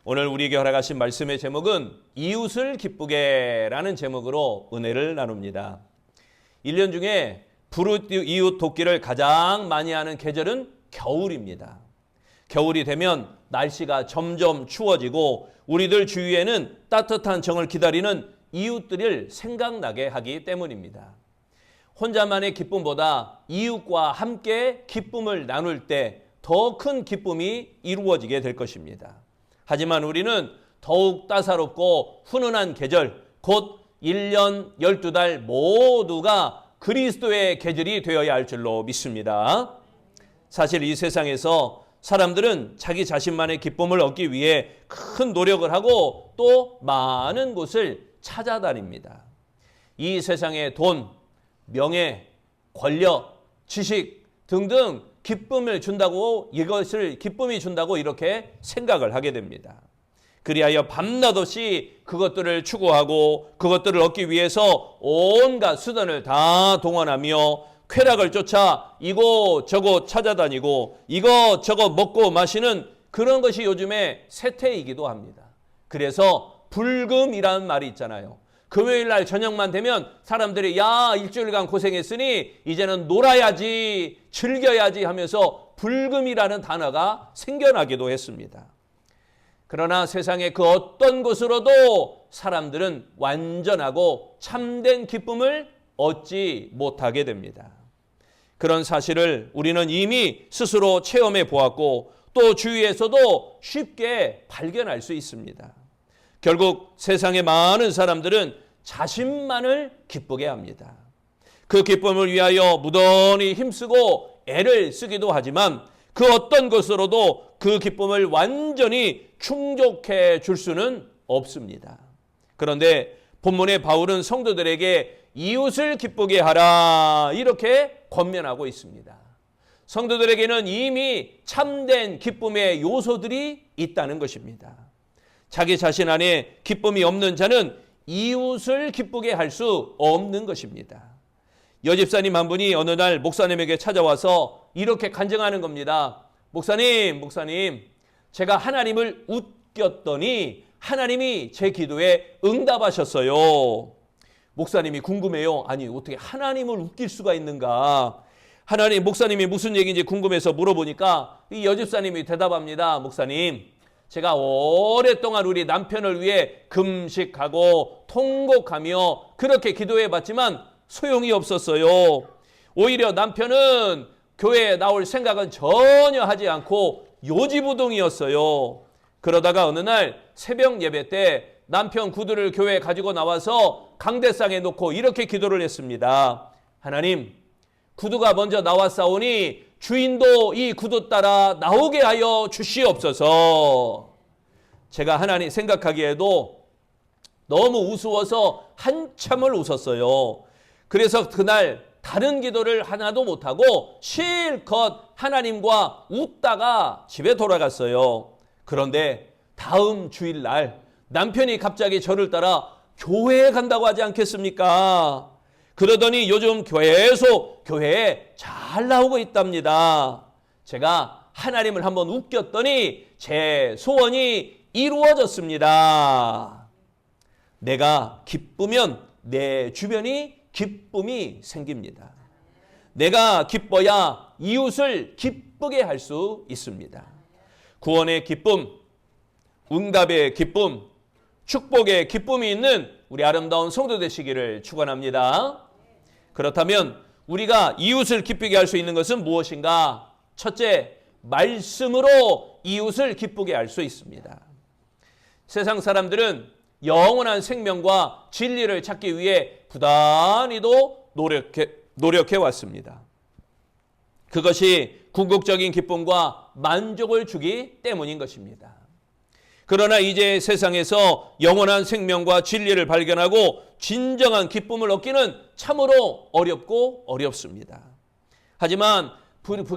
오늘 우리에게 허락하신 말씀의 제목은 이웃을 기쁘게라는 제목으로 은혜를 나눕니다. 1년 중에 이웃 돕기를 가장 많이 하는 계절은 겨울입니다. 겨울이 되면 날씨가 점점 추워지고 우리들 주위에는 따뜻한 정을 기다리는 이웃들을 생각나게 하기 때문입니다. 혼자만의 기쁨보다 이웃과 함께 기쁨을 나눌 때 더 큰 기쁨이 이루어지게 될 것입니다. 하지만 우리는 더욱 따사롭고 훈훈한 계절, 곧 1년 12달 모두가 그리스도의 계절이 되어야 할 줄로 믿습니다. 사실 이 세상에서 사람들은 자기 자신만의 기쁨을 얻기 위해 큰 노력을 하고 또 많은 곳을 찾아다닙니다. 이 세상에 돈, 명예, 권력, 지식 등등 기쁨이 준다고 이렇게 생각을 하게 됩니다. 그리하여 밤낮 없이 그것들을 추구하고 그것들을 얻기 위해서 온갖 수단을 다 동원하며 쾌락을 쫓아 이곳저곳 찾아다니고 이것저것 먹고 마시는 그런 것이 요즘의 세태이기도 합니다. 그래서 불금이라는 말이 있잖아요. 금요일 날 저녁만 되면 사람들이 야, 일주일간 고생했으니 이제는 놀아야지, 즐겨야지 하면서 불금이라는 단어가 생겨나기도 했습니다. 그러나 세상의 그 어떤 곳으로도 사람들은 완전하고 참된 기쁨을 얻지 못하게 됩니다. 그런 사실을 우리는 이미 스스로 체험해 보았고 또 주위에서도 쉽게 발견할 수 있습니다. 결국 세상의 많은 사람들은 자신만을 기쁘게 합니다. 그 기쁨을 위하여 무던히 힘쓰고 애를 쓰기도 하지만 그 어떤 것으로도 그 기쁨을 완전히 충족해 줄 수는 없습니다. 그런데 본문의 바울은 성도들에게 이웃을 기쁘게 하라 이렇게 권면하고 있습니다. 성도들에게는 이미 참된 기쁨의 요소들이 있다는 것입니다. 자기 자신 안에 기쁨이 없는 자는 이웃을 기쁘게 할 수 없는 것입니다. 여집사님 한 분이 어느 날 목사님에게 찾아와서 이렇게 간증하는 겁니다. 목사님, 제가 하나님을 웃겼더니 하나님이 제 기도에 응답하셨어요. 목사님이 궁금해요. 아니, 어떻게 하나님을 웃길 수가 있는가? 목사님이 무슨 얘기인지 궁금해서 물어보니까 이 여집사님이 대답합니다. 목사님, 제가 오랫동안 우리 남편을 위해 금식하고 통곡하며 그렇게 기도해 봤지만 소용이 없었어요. 오히려 남편은 교회에 나올 생각은 전혀 하지 않고 요지부동이었어요. 그러다가 어느 날 새벽 예배 때 남편 구두를 교회에 가지고 나와서 강대상에 놓고 이렇게 기도를 했습니다. 하나님, 구두가 먼저 나왔사오니 주인도 이 구두 따라 나오게 하여 주시옵소서. 제가 하나님 생각하기에도 너무 우스워서 한참을 웃었어요. 그래서 그날 다른 기도를 하나도 못하고 실컷 하나님과 웃다가 집에 돌아갔어요. 그런데 다음 주일날 남편이 갑자기 저를 따라 교회에 간다고 하지 않겠습니까? 그러더니 요즘 계속 교회에 잘 나오고 있답니다. 제가 하나님을 한번 웃겼더니 제 소원이 이루어졌습니다. 내가 기쁘면 내 주변이 기쁨이 생깁니다. 내가 기뻐야 이웃을 기쁘게 할 수 있습니다. 구원의 기쁨, 응답의 기쁨, 축복의 기쁨이 있는 우리 아름다운 성도 되시기를 축원합니다. 그렇다면 우리가 이웃을 기쁘게 할 수 있는 것은 무엇인가? 첫째, 말씀으로 이웃을 기쁘게 할 수 있습니다. 세상 사람들은 영원한 생명과 진리를 찾기 위해 부단히도 노력해 왔습니다. 그것이 궁극적인 기쁨과 만족을 주기 때문인 것입니다. 그러나 이제 세상에서 영원한 생명과 진리를 발견하고 진정한 기쁨을 얻기는 참으로 어렵고 어렵습니다. 하지만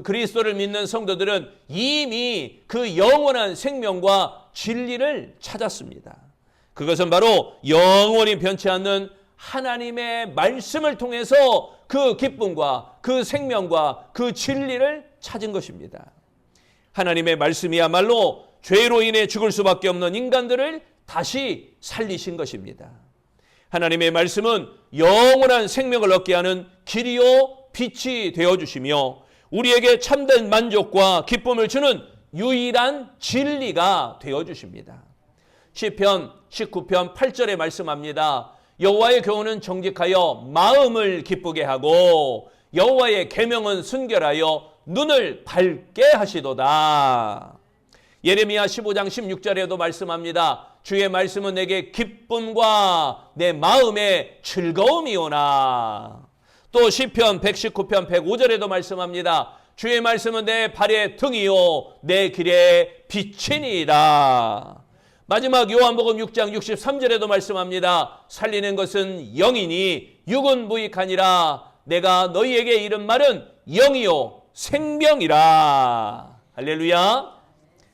그리스도를 믿는 성도들은 이미 그 영원한 생명과 진리를 찾았습니다. 그것은 바로 영원히 변치 않는 하나님의 말씀을 통해서 그 기쁨과 그 생명과 그 진리를 찾은 것입니다. 하나님의 말씀이야말로 죄로 인해 죽을 수밖에 없는 인간들을 다시 살리신 것입니다. 하나님의 말씀은 영원한 생명을 얻게 하는 길이요 빛이 되어주시며 우리에게 참된 만족과 기쁨을 주는 유일한 진리가 되어주십니다. 시편 19편 8절에 말씀합니다. 여호와의 교훈은 정직하여 마음을 기쁘게 하고 여호와의 계명은 순결하여 눈을 밝게 하시도다. 예레미야 15장 16절에도 말씀합니다. 주의 말씀은 내게 기쁨과 내 마음의 즐거움이오나. 또 시편 119편 105절에도 말씀합니다. 주의 말씀은 내 발의 등이요 내 길의 빛이니이다. 마지막 요한복음 6장 63절에도 말씀합니다. 살리는 것은 영이니 육은 무익하니라. 내가 너희에게 이른 말은 영이요 생명이라. 할렐루야.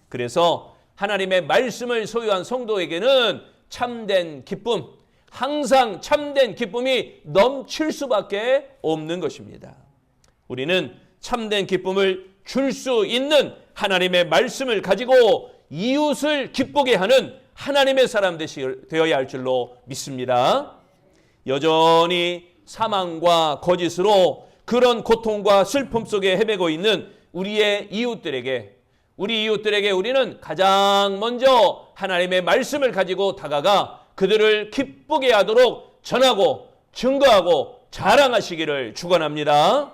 그래서 하나님의 말씀을 소유한 성도에게는 참된 기쁨, 항상 참된 기쁨이 넘칠 수밖에 없는 것입니다. 우리는 참된 기쁨을 줄 수 있는 하나님의 말씀을 가지고 이웃을 기쁘게 하는 하나님의 사람 되어야 할 줄로 믿습니다. 여전히 사망과 거짓으로 그런 고통과 슬픔 속에 헤매고 있는 우리의 이웃들에게 우리는 가장 먼저 하나님의 말씀을 가지고 다가가 그들을 기쁘게 하도록 전하고 증거하고 자랑하시기를 축원합니다.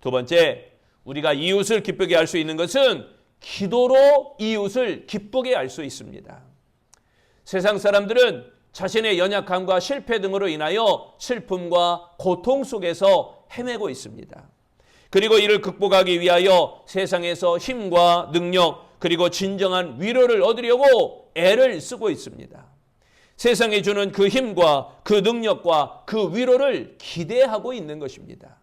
두 번째, 우리가 이웃을 기쁘게 할 수 있는 것은 기도로 이웃을 기쁘게 할 수 있습니다. 세상 사람들은 자신의 연약함과 실패 등으로 인하여 슬픔과 고통 속에서 헤매고 있습니다. 그리고 이를 극복하기 위하여 세상에서 힘과 능력 그리고 진정한 위로를 얻으려고 애를 쓰고 있습니다. 세상에 주는 그 힘과 그 능력과 그 위로를 기대하고 있는 것입니다.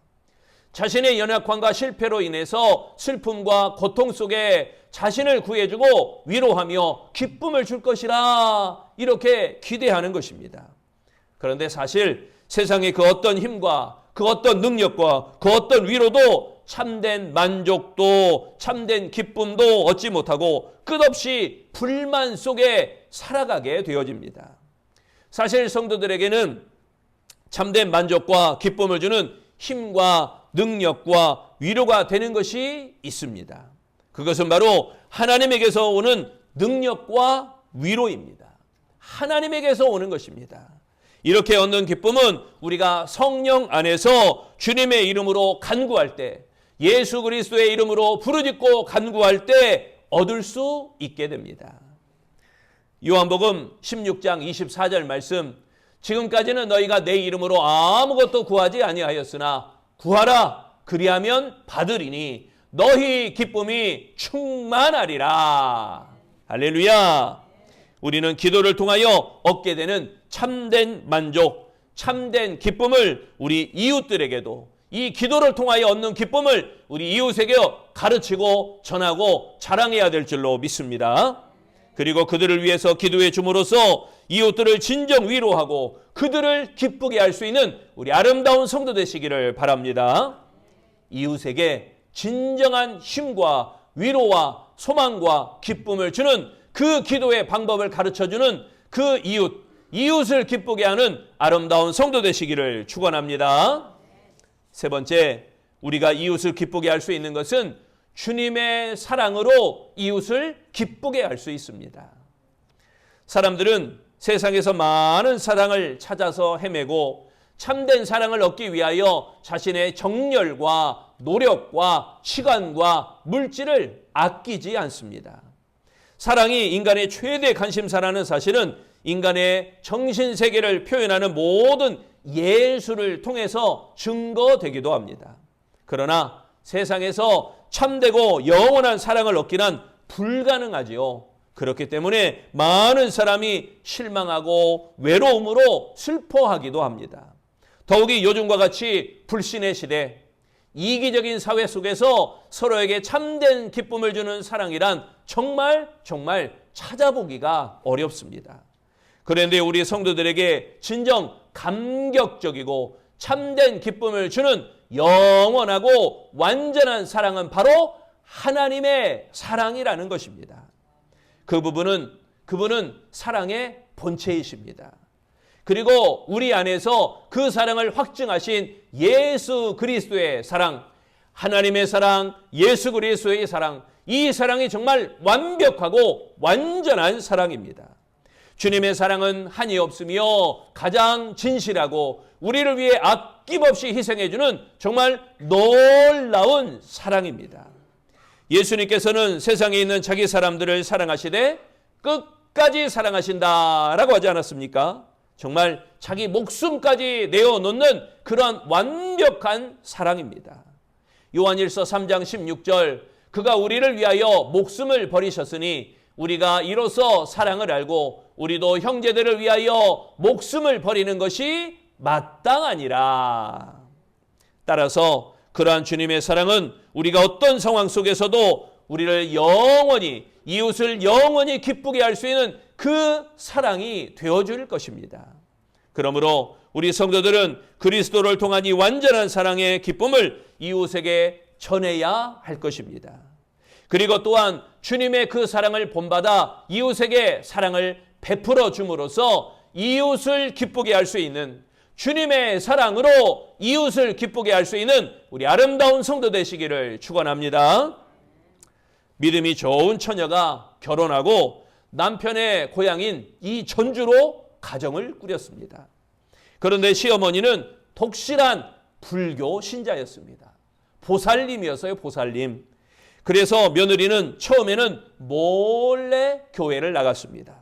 자신의 연약함과 실패로 인해서 슬픔과 고통 속에 자신을 구해주고 위로하며 기쁨을 줄 것이라 이렇게 기대하는 것입니다. 그런데 사실 세상의 그 어떤 힘과 그 어떤 능력과 그 어떤 위로도 참된 만족도 참된 기쁨도 얻지 못하고 끝없이 불만 속에 살아가게 되어집니다. 사실 성도들에게는 참된 만족과 기쁨을 주는 힘과 능력과 위로가 되는 것이 있습니다. 그것은 바로 하나님에게서 오는 능력과 위로입니다. 하나님에게서 오는 것입니다. 이렇게 얻는 기쁨은 우리가 성령 안에서 주님의 이름으로 간구할 때, 예수 그리스도의 이름으로 부르짖고 간구할 때 얻을 수 있게 됩니다. 요한복음 16장 24절 말씀, 지금까지는 너희가 내 이름으로 아무것도 구하지 아니하였으나 구하라 그리하면 받으리니 너희 기쁨이 충만하리라. 할렐루야. 우리는 기도를 통하여 얻게 되는 참된 만족, 참된 기쁨을 우리 이웃들에게도 이 기도를 통하여 얻는 기쁨을 우리 이웃에게 가르치고 전하고 자랑해야 될 줄로 믿습니다. 그리고 그들을 위해서 기도해 줌으로써 이웃들을 진정 위로하고 그들을 기쁘게 할 수 있는 우리 아름다운 성도 되시기를 바랍니다. 이웃에게 진정한 힘과 위로와 소망과 기쁨을 주는 그 기도의 방법을 가르쳐주는 그 이웃을 기쁘게 하는 아름다운 성도 되시기를 축원합니다. 세 번째, 우리가 이웃을 기쁘게 할 수 있는 것은 주님의 사랑으로 이웃을 기쁘게 할 수 있습니다. 사람들은 세상에서 많은 사랑을 찾아서 헤매고 참된 사랑을 얻기 위하여 자신의 정열과 노력과 시간과 물질을 아끼지 않습니다. 사랑이 인간의 최대 관심사라는 사실은 인간의 정신세계를 표현하는 모든 예술을 통해서 증거되기도 합니다. 그러나 세상에서 참되고 영원한 사랑을 얻기는 불가능하지요. 그렇기 때문에 많은 사람이 실망하고 외로움으로 슬퍼하기도 합니다. 더욱이 요즘과 같이 불신의 시대, 이기적인 사회 속에서 서로에게 참된 기쁨을 주는 사랑이란 정말 찾아보기가 어렵습니다. 그런데 우리 성도들에게 진정 감격적이고 참된 기쁨을 주는 영원하고 완전한 사랑은 바로 하나님의 사랑이라는 것입니다. 그분은 사랑의 본체이십니다. 그리고 우리 안에서 그 사랑을 확증하신 예수 그리스도의 사랑, 하나님의 사랑, 예수 그리스도의 사랑, 이 사랑이 정말 완벽하고 완전한 사랑입니다. 주님의 사랑은 한이 없으며 가장 진실하고 우리를 위해 아낌없이 희생해주는 정말 놀라운 사랑입니다. 예수님께서는 세상에 있는 자기 사람들을 사랑하시되 끝까지 사랑하신다라고 하지 않았습니까? 정말 자기 목숨까지 내어놓는 그런 완벽한 사랑입니다. 요한일서 3장 16절, 그가 우리를 위하여 목숨을 버리셨으니 우리가 이로써 사랑을 알고 우리도 형제들을 위하여 목숨을 버리는 것이 마땅하니라. 따라서 그러한 주님의 사랑은 우리가 어떤 상황 속에서도 우리를 영원히, 이웃을 영원히 기쁘게 할 수 있는 그 사랑이 되어줄 것입니다. 그러므로 우리 성도들은 그리스도를 통한 이 완전한 사랑의 기쁨을 이웃에게 전해야 할 것입니다. 그리고 또한 주님의 그 사랑을 본받아 이웃에게 사랑을 베풀어 줌으로써 이웃을 기쁘게 할 수 있는, 주님의 사랑으로 이웃을 기쁘게 할 수 있는 우리 아름다운 성도 되시기를 축원합니다. 믿음이 좋은 처녀가 결혼하고 남편의 고향인 이 전주로 가정을 꾸렸습니다. 그런데 시어머니는 독실한 불교 신자였습니다. 보살님이었어요, 보살님. 그래서 며느리는 처음에는 몰래 교회를 나갔습니다.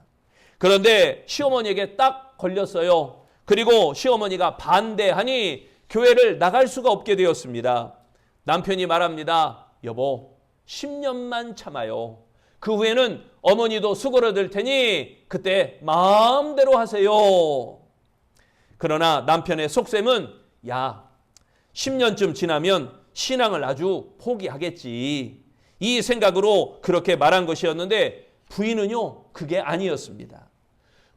그런데 시어머니에게 딱 걸렸어요. 그리고 시어머니가 반대하니 교회를 나갈 수가 없게 되었습니다. 남편이 말합니다. 여보, 10년만 참아요. 그 후에는 어머니도 수그러들 테니 그때 마음대로 하세요. 그러나 남편의 속셈은, 야, 10년쯤 지나면 신앙을 아주 포기하겠지, 이 생각으로 그렇게 말한 것이었는데 부인은요, 그게 아니었습니다.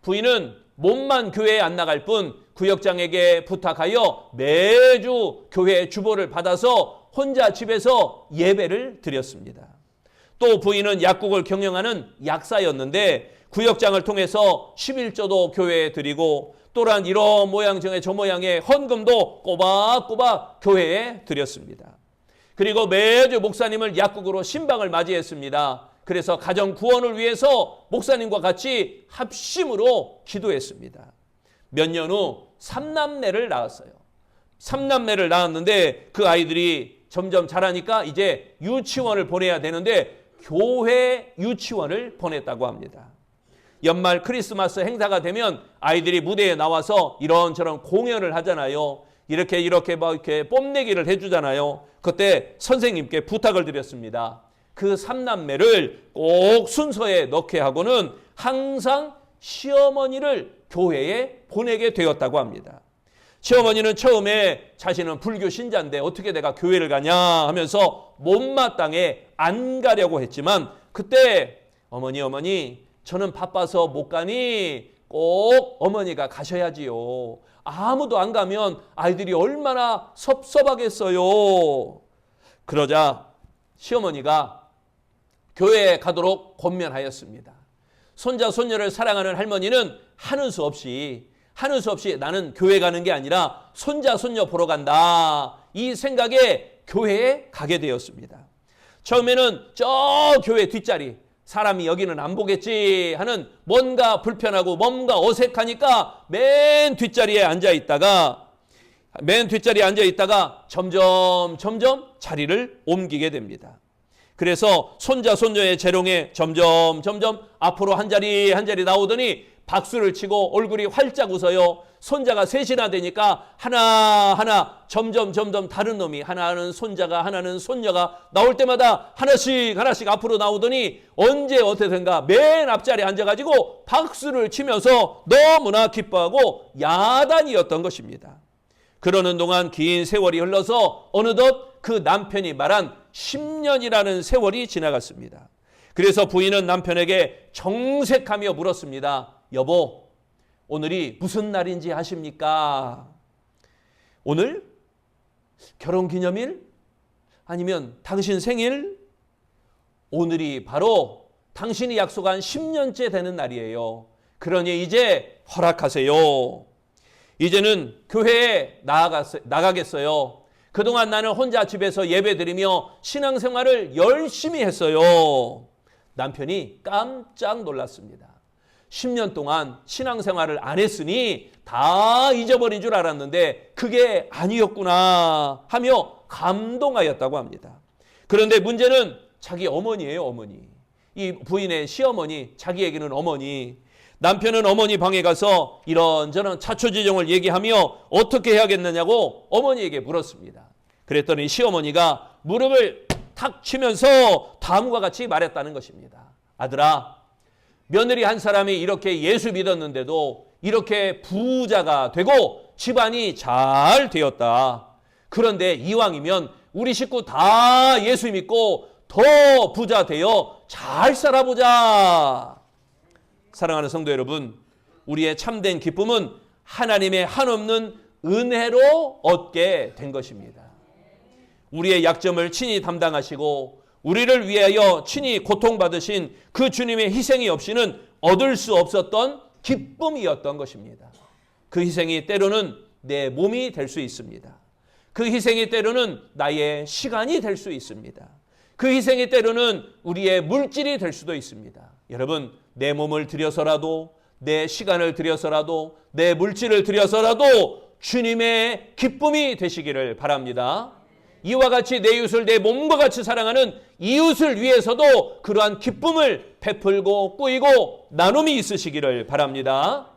부인은 몸만 교회에 안 나갈 뿐 구역장에게 부탁하여 매주 교회 주보를 받아서 혼자 집에서 예배를 드렸습니다. 또 부인은 약국을 경영하는 약사였는데 구역장을 통해서 11조도 교회에 드리고 또한 이런 모양 저 모양의 헌금도 꼬박꼬박 교회에 드렸습니다. 그리고 매주 목사님을 약국으로 신방을 맞이했습니다. 그래서 가정 구원을 위해서 목사님과 같이 합심으로 기도했습니다. 몇 년 후 3남매를 낳았어요. 3남매를 낳았는데 그 아이들이 점점 자라니까 이제 유치원을 보내야 되는데 교회 유치원을 보냈다고 합니다. 연말 크리스마스 행사가 되면 아이들이 무대에 나와서 이런저런 공연을 하잖아요. 이렇게 뽐내기를 해주잖아요. 그때 선생님께 부탁을 드렸습니다. 그 3남매를 꼭 순서에 넣게 하고는 항상 시어머니를 교회에 보내게 되었다고 합니다. 시어머니는 처음에 자신은 불교 신자인데 어떻게 내가 교회를 가냐 하면서 못마땅해 안 가려고 했지만 그때 어머니 저는 바빠서 못 가니 꼭 어머니가 가셔야지요. 아무도 안 가면 아이들이 얼마나 섭섭하겠어요. 그러자 시어머니가 교회에 가도록 권면하였습니다. 손자 손녀를 사랑하는 할머니는 하는 수 없이 나는 교회 가는 게 아니라 손자 손녀 보러 간다, 이 생각에 교회에 가게 되었습니다. 처음에는 저 교회 뒷자리, 사람이 여기는 안 보겠지 하는 뭔가 불편하고 뭔가 어색하니까 맨 뒷자리에 앉아 있다가 점점 자리를 옮기게 됩니다. 그래서 손자 손녀의 재롱에 점점 앞으로 한 자리 나오더니 박수를 치고 얼굴이 활짝 웃어요. 손자가 셋이나 되니까 하나하나 점점 다른 놈이, 하나는 손자가 하나는 손녀가 나올 때마다 하나씩 앞으로 나오더니 언제 어떻게든가 맨 앞자리에 앉아가지고 박수를 치면서 너무나 기뻐하고 야단이었던 것입니다. 그러는 동안 긴 세월이 흘러서 어느덧 그 남편이 말한 10년이라는 세월이 지나갔습니다. 그래서 부인은 남편에게 정색하며 물었습니다. 여보, 오늘이 무슨 날인지 아십니까? 오늘? 결혼기념일? 아니면 당신 생일? 오늘이 바로 당신이 약속한 10년째 되는 날이에요. 그러니 이제 허락하세요. 이제는 교회에 나가겠어요. 그동안 나는 혼자 집에서 예배드리며 신앙생활을 열심히 했어요. 남편이 깜짝 놀랐습니다. 10년 동안 신앙생활을 안 했으니 다 잊어버린 줄 알았는데 그게 아니었구나 하며 감동하였다고 합니다. 그런데 문제는 자기 어머니예요, 어머니. 이 부인의 시어머니, 자기에게는 어머니. 남편은 어머니 방에 가서 이런저런 자초지종을 얘기하며 어떻게 해야겠느냐고 어머니에게 물었습니다. 그랬더니 시어머니가 무릎을 탁 치면서 다음과 같이 말했다는 것입니다. 아들아, 며느리 한 사람이 이렇게 예수 믿었는데도 이렇게 부자가 되고 집안이 잘 되었다. 그런데 이왕이면 우리 식구 다 예수 믿고 더 부자 되어 잘 살아보자. 사랑하는 성도 여러분, 우리의 참된 기쁨은 하나님의 한없는 은혜로 얻게 된 것입니다. 우리의 약점을 친히 담당하시고 우리를 위하여 친히 고통받으신 그 주님의 희생이 없이는 얻을 수 없었던 기쁨이었던 것입니다. 그 희생이 때로는 내 몸이 될 수 있습니다. 그 희생이 때로는 나의 시간이 될 수 있습니다. 그 희생이 때로는 우리의 물질이 될 수도 있습니다. 여러분, 내 몸을 들여서라도, 내 시간을 들여서라도, 내 물질을 들여서라도 주님의 기쁨이 되시기를 바랍니다. 이와 같이 내 이웃을 내 몸과 같이 사랑하는 이웃을 위해서도 그러한 기쁨을 베풀고 꾸이고 나눔이 있으시기를 바랍니다.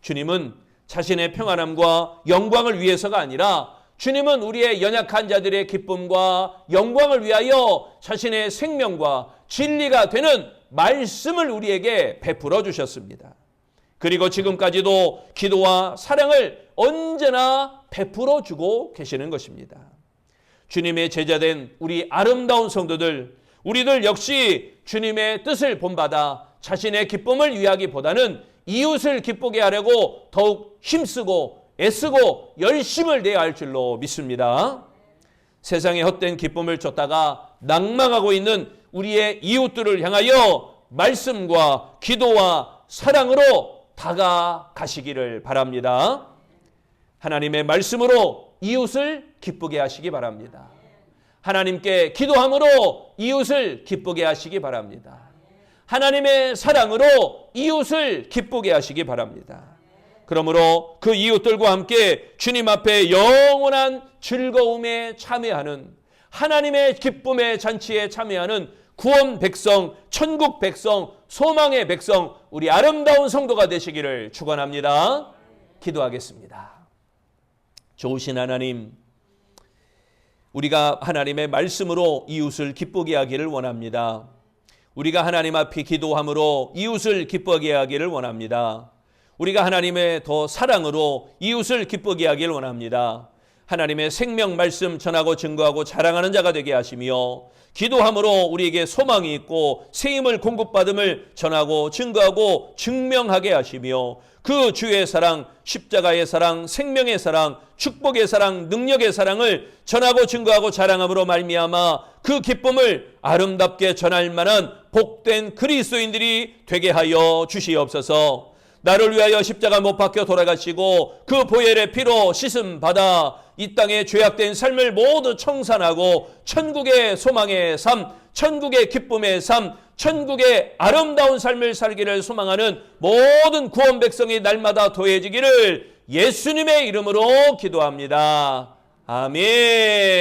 주님은 자신의 평안함과 영광을 위해서가 아니라 주님은 우리의 연약한 자들의 기쁨과 영광을 위하여 자신의 생명과 진리가 되는 말씀을 우리에게 베풀어 주셨습니다. 그리고 지금까지도 기도와 사랑을 언제나 베풀어 주고 계시는 것입니다. 주님의 제자된 우리 아름다운 성도들, 우리들 역시 주님의 뜻을 본받아 자신의 기쁨을 위하기보다는 이웃을 기쁘게 하려고 더욱 힘쓰고 애쓰고 열심을 내야 할 줄로 믿습니다. 세상에 헛된 기쁨을 쫓다가 낭망하고 있는 우리의 이웃들을 향하여 말씀과 기도와 사랑으로 다가가시기를 바랍니다. 하나님의 말씀으로 이웃을 기쁘게 하시기 바랍니다. 하나님께 기도함으로 이웃을 기쁘게 하시기 바랍니다. 하나님의 사랑으로 이웃을 기쁘게 하시기 바랍니다. 그러므로 그 이웃들과 함께 주님 앞에 영원한 즐거움에 참여하는, 하나님의 기쁨의 잔치에 참여하는 구원 백성, 천국 백성, 소망의 백성, 우리 아름다운 성도가 되시기를 축원합니다. 기도하겠습니다. 좋으신 하나님, 우리가 하나님의 말씀으로 이웃을 기쁘게 하기를 원합니다. 우리가 하나님 앞에 기도함으로 이웃을 기쁘게 하기를 원합니다. 우리가 하나님의 더 사랑으로 이웃을 기쁘게 하기를 원합니다. 하나님의 생명 말씀 전하고 증거하고 자랑하는 자가 되게 하시며 기도함으로 우리에게 소망이 있고 새 힘을 공급받음을 전하고 증거하고 증명하게 하시며 그 주의 사랑, 십자가의 사랑, 생명의 사랑, 축복의 사랑, 능력의 사랑을 전하고 증거하고 자랑함으로 말미암아 그 기쁨을 아름답게 전할 만한 복된 그리스도인들이 되게 하여 주시옵소서. 나를 위하여 십자가 못 박혀 돌아가시고 그 보혈의 피로 씻음 받아 이 땅의 죄악된 삶을 모두 청산하고 천국의 소망의 삶, 천국의 기쁨의 삶, 천국의 아름다운 삶을 살기를 소망하는 모든 구원 백성이 날마다 더해지기를 예수님의 이름으로 기도합니다. 아멘.